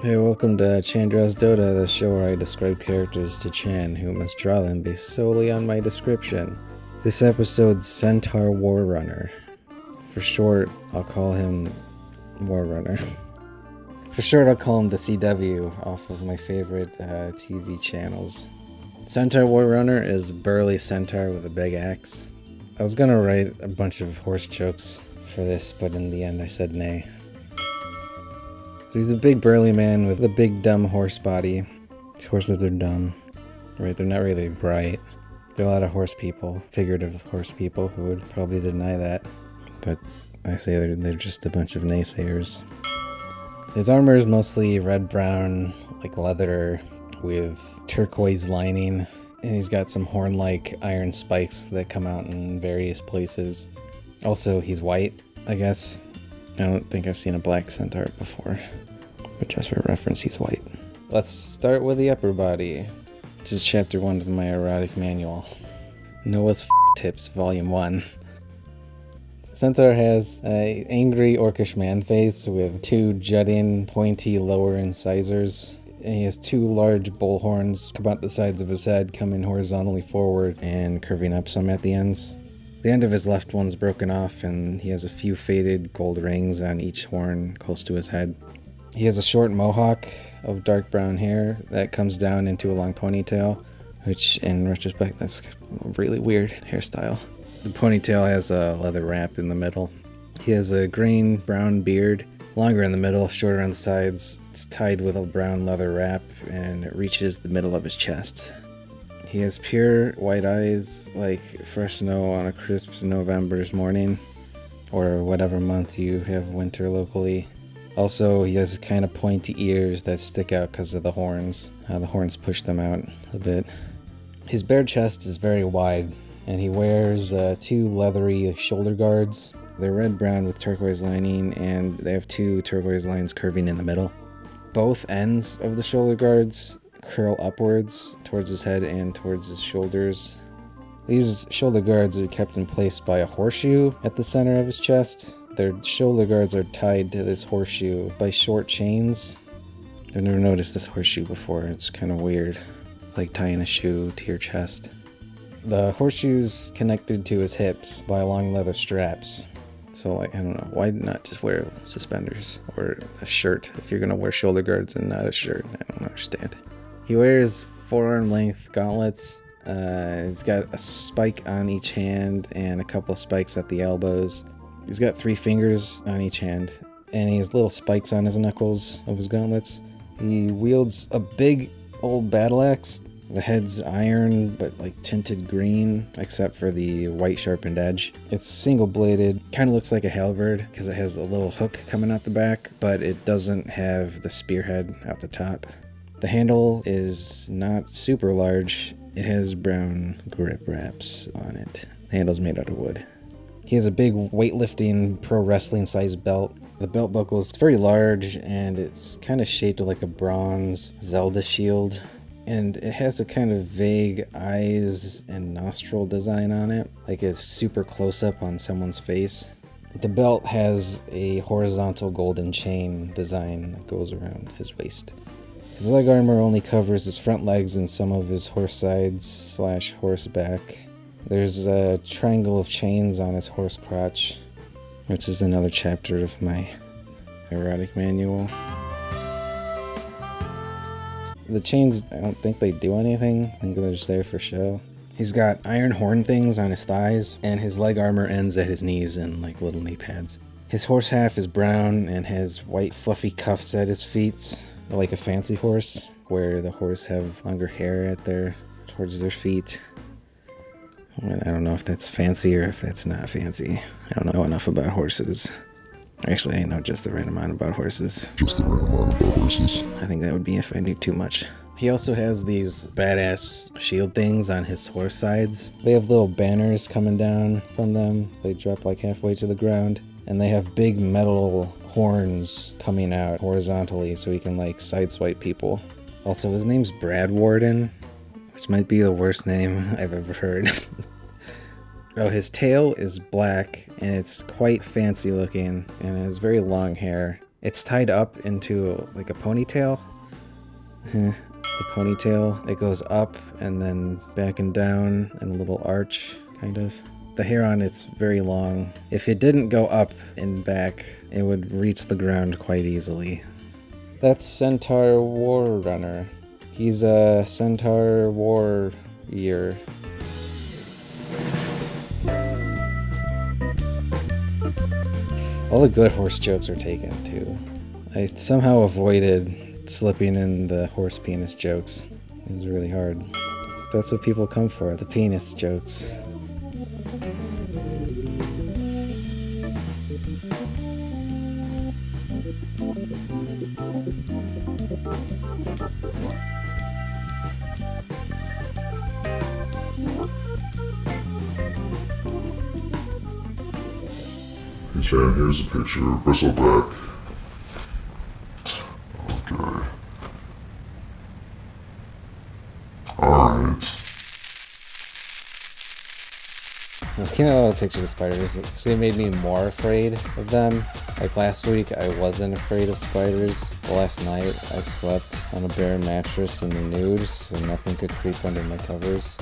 Hey, welcome to Chandra's DOTA, the show where I describe characters to Chan, who must draw them based solely on my description. This episode's Centaur Warrunner. For short, I'll call him Warrunner. For short, I'll call him the CW, off of my favorite TV channels. Centaur Warrunner is a burly centaur with a big axe. I was gonna write a bunch of horse jokes for this, but in the end I said nay. So he's a big burly man with a big dumb horse body. These horses are dumb. Right, they're not really bright. There are a lot of horse people, figurative horse people, who would probably deny that. But I say they're just a bunch of naysayers. His armor is mostly red-brown, like leather, with turquoise lining. And he's got some horn-like iron spikes that come out in various places. Also, he's white, I guess. I don't think I've seen a black centaur before, but just for reference, he's white. Let's start with the upper body. This is chapter 1 of my erotic manual. Noah's Tips, volume 1. Centaur has an angry orcish man face with two jutting, pointy lower incisors. And he has two large bull horns about the sides of his head, coming horizontally forward and curving up some at the ends. The end of his left one's broken off, and he has a few faded gold rings on each horn close to his head. He has a short mohawk of dark brown hair that comes down into a long ponytail, which in retrospect, that's a really weird hairstyle. The ponytail has a leather wrap in the middle. He has a green-brown beard, longer in the middle, shorter on the sides. It's tied with a brown leather wrap, and it reaches the middle of his chest. He has pure white eyes, like fresh snow on a crisp November's morning, or whatever month you have winter locally. Also, he has kind of pointy ears that stick out because of the horns. The horns push them out a bit. His bare chest is very wide, and he wears two leathery shoulder guards. They're red-brown with turquoise lining, and they have two turquoise lines curving in the middle. Both ends of the shoulder guards curl upwards towards his head and towards his shoulders. These shoulder guards are kept in place by a horseshoe at the center of his chest. Their shoulder guards are tied to this horseshoe by short chains. I've never noticed this horseshoe before. It's kind of weird. It's like tying a shoe to your chest. The horseshoe's connected to his hips by long leather straps. So, like, I don't know, why not just wear suspenders or a shirt if you're gonna wear shoulder guards and not a shirt? I don't understand. He wears forearm-length gauntlets. He's got a spike on each hand and a couple of spikes at the elbows. He's got 3 fingers on each hand, and he has little spikes on his knuckles of his gauntlets. He wields a big old battle axe. The head's iron, but like tinted green, except for the white sharpened edge. It's single-bladed, kind of looks like a halberd because it has a little hook coming out the back, but it doesn't have the spearhead out the top. The handle is not super large. It has brown grip wraps on it. The handle's made out of wood. He has a big weightlifting pro wrestling sized belt. The belt buckle is very large, and it's kind of shaped like a bronze Zelda shield. And it has a kind of vague eyes and nostril design on it, like it's super close up on someone's face. The belt has a horizontal golden chain design that goes around his waist. His leg armor only covers his front legs and some of his horse sides / horse back. There's a triangle of chains on his horse crotch, which is another chapter of my erotic manual. The chains, I don't think they do anything. I think they're just there for show. He's got iron horn things on his thighs, and his leg armor ends at his knees in like little knee pads. His horse half is brown and has white fluffy cuffs at his feet, like a fancy horse, where the horse have longer hair towards their feet. I don't know if that's fancy or if that's not fancy. I don't know enough about horses. Actually, I know just the right amount about horses. Just the right amount about horses. I think that would be if I knew too much. He also has these badass shield things on his horse sides. They have little banners coming down from them. They drop like halfway to the ground. And they have big metal horns coming out horizontally so he can like sideswipe people. Also, his name's Brad Warden, which might be the worst name I've ever heard. Oh, his tail is black, and it's quite fancy looking, and it has very long hair. It's tied up into like a ponytail. The ponytail, it goes up and then back and down in a little arch, kind of. The hair on it's very long. If it didn't go up and back, it would reach the ground quite easily. That's Centaur Warrunner. He's a Centaur Warrior. All the good horse jokes are taken too. I somehow avoided slipping in the horse penis jokes. It was really hard. That's what people come for, the penis jokes. Hey Chan, here's a picture of Bristleback. Okay. Alright. Looking at all the pictures of spiders actually made me more afraid of them. Like last week, I wasn't afraid of spiders. But last night, I slept on a bare mattress in the nude, so nothing could creep under my covers.